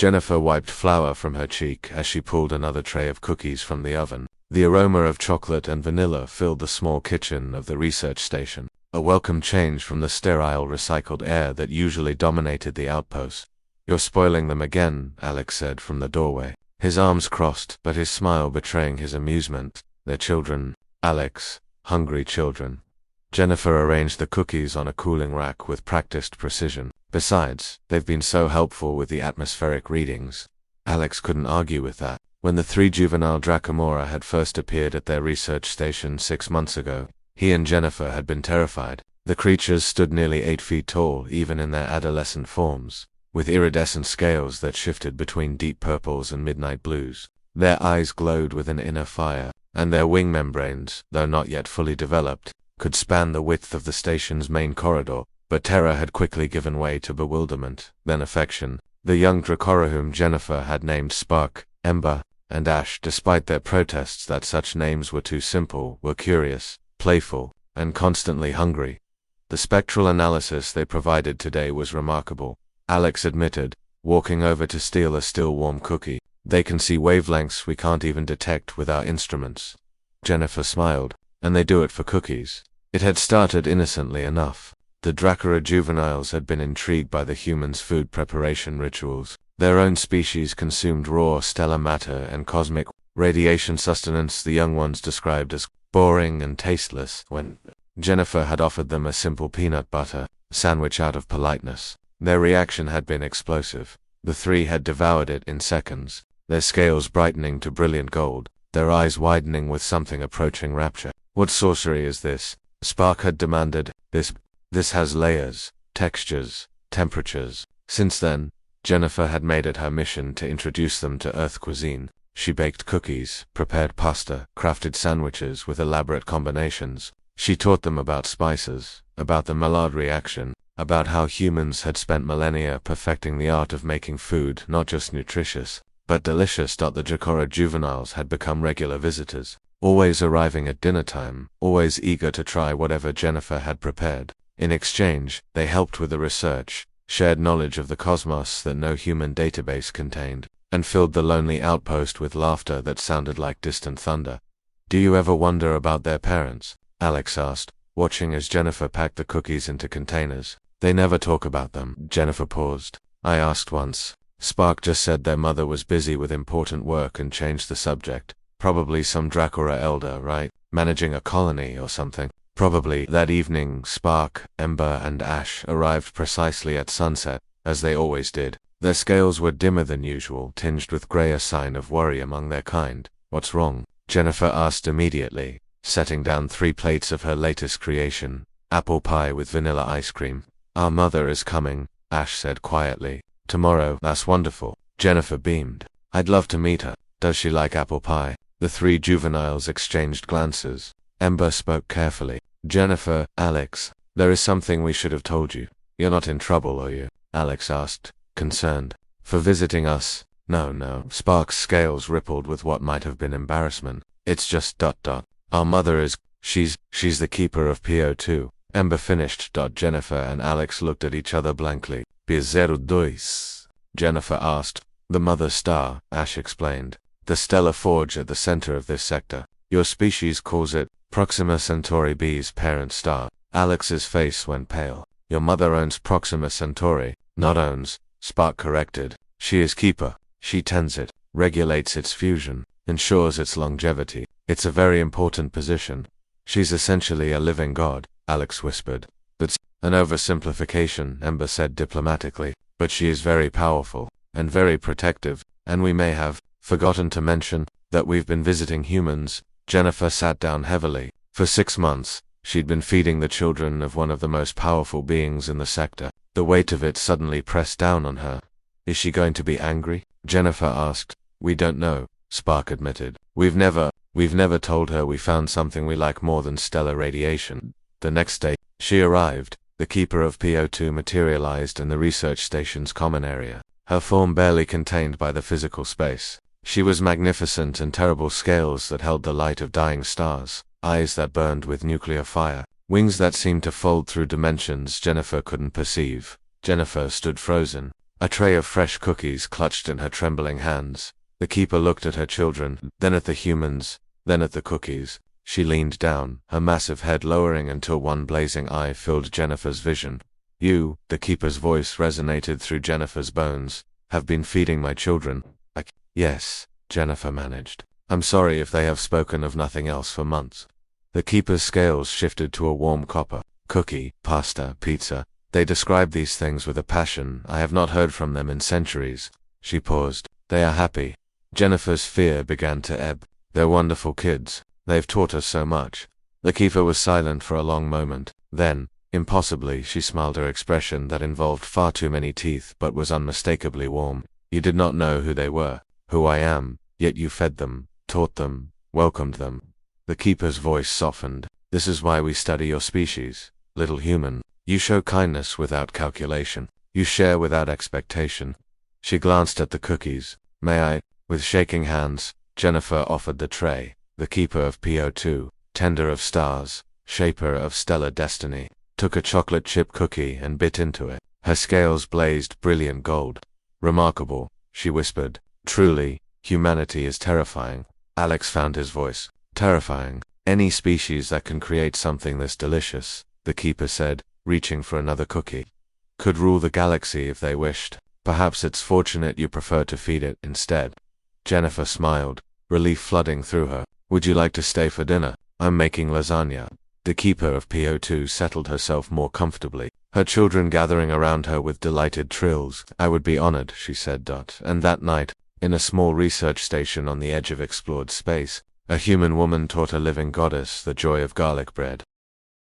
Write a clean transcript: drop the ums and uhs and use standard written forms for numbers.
Jennifer wiped flour from her cheek as she pulled another tray of cookies from the oven. The aroma of chocolate and vanilla filled the small kitchen of the research station, a welcome change from the sterile recycled air that usually dominated the outpost. "You're spoiling them again," Alex said from the doorway, his arms crossed but his smile betraying his amusement. "They're children, Alex, hungry children." Jennifer arranged the cookies on a cooling rack with practiced precision. "Besides, they've been so helpful with the atmospheric readings." Alex couldn't argue with that. When the 3 juvenile Dracomora had first appeared at their research station 6 months ago, he and Jennifer had been terrified. The creatures stood nearly 8 feet tall even in their adolescent forms, with iridescent scales that shifted between deep purples and midnight blues. Their eyes glowed with an inner fire, and their wing membranes, though not yet fully developed, could span the width of the station's main corridor. But terror had quickly given way to bewilderment, then affection. The young Dracora whom Jennifer had named Spark, Ember, and Ash, despite their protests that such names were too simple, were curious, playful, and constantly hungry. The spectral analysis they provided today was remarkable, Alex admitted, walking over to steal a still warm cookie. "They can see wavelengths we can't even detect with our instruments." Jennifer smiled. "And they do it for cookies." It had started innocently enough. The Dracora juveniles had been intrigued by the humans' food preparation rituals. Their own species consumed raw stellar matter and cosmic radiation sustenance the young ones described as boring and tasteless. When Jennifer had offered them a simple peanut butter sandwich out of politeness, their reaction had been explosive. The 3 had devoured it in seconds, their scales brightening to brilliant gold, their eyes widening with something approaching rapture. "What sorcery is this?" Spark had demanded. This has layers, textures, temperatures." Since then, Jennifer had made it her mission to introduce them to Earth cuisine. She baked cookies, prepared pasta, crafted sandwiches with elaborate combinations. She taught them about spices, about the Maillard reaction, about how humans had spent millennia perfecting the art of making food not just nutritious, but delicious. The Dracora juveniles had become regular visitors, always arriving at dinner time, always eager to try whatever Jennifer had prepared. In exchange, they helped with the research, shared knowledge of the cosmos that no human database contained, and filled the lonely outpost with laughter that sounded like distant thunder. "Do you ever wonder about their parents?" Alex asked, watching as Jennifer packed the cookies into containers. "They never talk about them." Jennifer paused. "I asked once. Spark just said their mother was busy with important work and changed the subject. Probably some Dracora elder, right? Managing a colony or something." Probably. That evening, Spark, Ember, and Ash arrived precisely at sunset, as they always did. Their scales were dimmer than usual, tinged with gray, a sign of worry among their kind. "What's wrong?" Jennifer asked immediately, setting down 3 plates of her latest creation, apple pie with vanilla ice cream. "Our mother is coming," Ash said quietly. "Tomorrow." "That's wonderful." Jennifer beamed. "I'd love to meet her. Does she like apple pie?" The 3 juveniles exchanged glances. Ember spoke carefully. "Jennifer, Alex, there is something we should have told you. You're not in trouble, are you?" Alex asked, concerned. "For visiting us?" No. Spark's scales rippled with what might have been embarrassment. "It's just ... Our mother is... She's the keeper of P02. Ember finished. Jennifer and Alex looked at each other blankly. "P02?" Jennifer asked. "The mother star," Ash explained. "The stellar forge at the center of this sector. Your species calls it Proxima Centauri B's parent star." Alex's face went pale. "Your mother owns Proxima Centauri." "Not owns," Spark corrected. "She is keeper. She tends it, regulates its fusion, ensures its longevity. It's a very important position." "She's essentially a living god," Alex whispered. "That's an oversimplification," Ember said diplomatically. "But she is very powerful, and very protective, and we may have forgotten to mention that we've been visiting humans." Jennifer sat down heavily. For 6 months, she'd been feeding the children of one of the most powerful beings in the sector. The weight of it suddenly pressed down on her. "Is she going to be angry?" Jennifer asked. "We don't know," Spark admitted. We've never told her we found something we like more than stellar radiation." The next day, she arrived. The keeper of P02 materialized in the research station's common area, her form barely contained by the physical space. She was magnificent in terrible scales that held the light of dying stars, eyes that burned with nuclear fire, wings that seemed to fold through dimensions Jennifer couldn't perceive. Jennifer stood frozen. a tray of fresh cookies clutched in her trembling hands. The keeper looked at her children, then at the humans, then at the cookies. She leaned down, her massive head lowering until one blazing eye filled Jennifer's vision. You, the keeper's voice resonated through Jennifer's bones, have been feeding my children. Yes, Jennifer managed. I'm sorry if they have spoken of nothing else for months. The keeper's scales shifted to a warm copper. Cookie, pasta, pizza. They describe these things with a passion I have not heard from them in centuries. She paused. They are happy. Jennifer's fear began to ebb. They're wonderful kids. They've taught us so much. The keeper was silent for a long moment. Then, impossibly, she smiled, her expression that involved far too many teeth but was unmistakably warm. You did not know who they were, who I am, yet you fed them, taught them, welcomed them. The keeper's voice softened. This is why we study your species, little human. You show kindness without calculation. You share without expectation. She glanced at the cookies. May I? With shaking hands, Jennifer offered the tray. The keeper of P02, tender of stars, shaper of stellar destiny, took a chocolate chip cookie and bit into it. Her scales blazed brilliant gold. Remarkable, she whispered. Truly, humanity is terrifying. Alex found his voice. Terrifying. Any species that can create something this delicious, the keeper said, reaching for another cookie, could rule the galaxy if they wished. Perhaps it's fortunate you prefer to feed it instead. Jennifer smiled, relief flooding through her. Would you like to stay for dinner? I'm making lasagna. The keeper of P02 settled herself more comfortably, her children gathering around her with delighted trills. I would be honored, she said. And that night, in a small research station on the edge of explored space, a human woman taught a living goddess the joy of garlic bread.